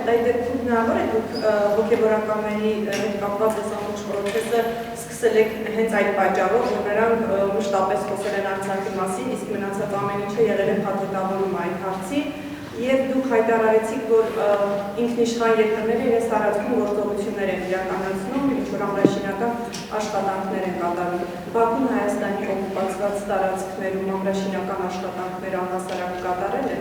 դա դեպքում հնարավոր է դուք հոգևորականների հետ կապված այս ամբողջ process-ը սկսել եք հենց այդ պատճառով, որ նրանք մշտապես խոսել են Արցախի մասին, իսկ մնացած ամեն ինչը եղել է փաթեթավորում այդ հարցի, եւ դուք հայտարարեցիք, որ ինքնիշխան երկրները իրենց տարածքում գործողություններ են իրականացնում, ինչ-որ ամրաշինական աշխատանքներ են կատարում։ Բաքուն Հայաստանի օկուպացված տարածքներում ամրաշինական աշխատանքներ առհասարակ կատարել է։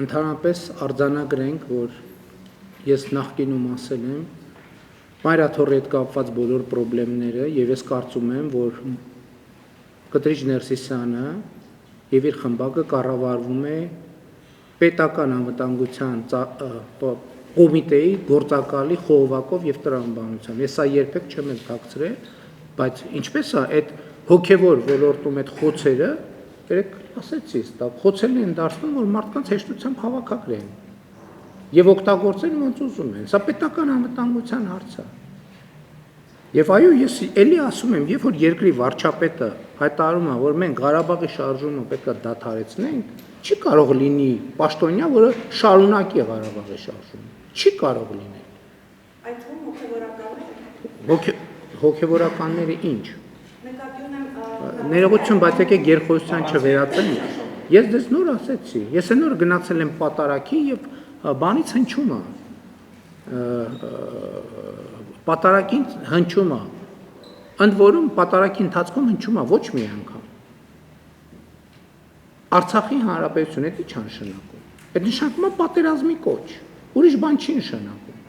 Ընդհանրապես արձանագրենք, որ ես նախկինում ասել եմ, Մայրաթորի հետ կապված բոլոր խնդիրները եւ ես կարծում եմ, որ Կտրիչ Ներսիսյանը եւ իր խմբակը կառավարվում է պետական անվտանգության կոմիտեի գործակալի խողովակով եւ տրամաբանությամբ։ Ես սա երբեք չեմ ընդհակցրել, բայց ինչպես է այդ հոգեվոր ոլորտում այդ խոցերը, երեք ասեցի, դա խոցերն են դարձնում, որ մարդկանց հեշտությամբ հավաքագրեն եւ օգտագործեն ոնց ուզում են։ Սա պետական անվտանգության հարց է։ Եվ այո, ես էլի ասում եմ, երբ որ երկրի վարչապետը հայտարարում է, որ մենք Ղարաբաղի շարժումը պետք է դադարեցնենք, չի կարող լինի պաշտոնյա, որը շարունակի Ղարաբաղի շարժումը։ Չի կարող լինել։ Այդ հոգևորականները ինչ։ Նկատի ունեմ Ներողություն, բայց եկեք երկխոսության չվերածենք։ Ես դες նոր ասեցի, ես նոր գնացել եմ պատարակի եւ բանից հնչում է։ Պատարակին հնչում է։ Ընդ որում պատարակի ընթացքում հնչում է ոչ մի անգամ։ Արցախի հանրապետություն էդի չի նշանակում։ Այդ նշանակում է պատերազմի կոչ։ Ուրիշ բան չի նշանակում։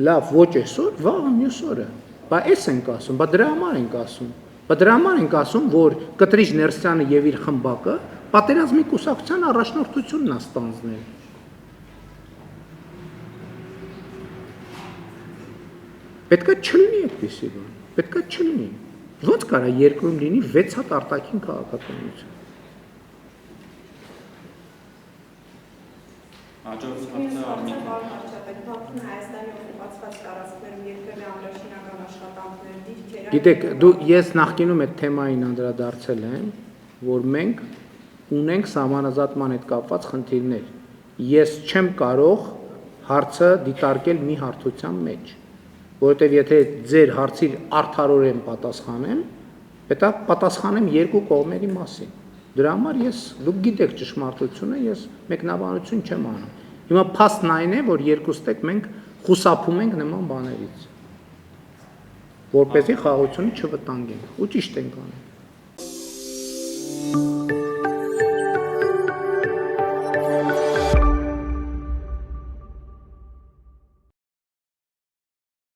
Լավ, ոչ այսօր, վաղը մյուս օրը։ Բա էս ենք ասում, բա դրա համար ենք ասում։ Բա դրա համար ենք ասում, որ Կտրիչ Ներսյանը եւ իր խմբակը պատերազմի կուսակցության առաջնորդությունն է ստանձնել։ Պետք է չլինի այդպիսի բան, պետք է չլինի։ Ոնց կարա երկրում լինի 6 հատ արտաքին քաղաքականություն։ Բաքուն Հայաստանի օկուպացված տարածքներում երկրի ամրաշինական աշխատանքներ դիրքերը։ Գիտեք, ես նախկինում այդ թեմային անդրադարձել եմ, որ մենք ունենք սահմանազատման հետ կապված խնդիրներ։ Ես չեմ կարող հարցը դիտարկել մի հարթության մեջ, որովհետև եթե ձեր հարցին արդարորեն պատասխանեմ, պետք է պատասխանեմ երկու կողմերի մասին։ Դրա համար դուք գիտեք ճշմարտությունը, ես մեկնաբանություն չեմ անում։ Հիմա փաստն այն է, որ երկուստեք մենք խուսափում ենք նման բաներից, որպեսզի խաղաղությունը չվտանգենք, ու ճիշտ ենք անում։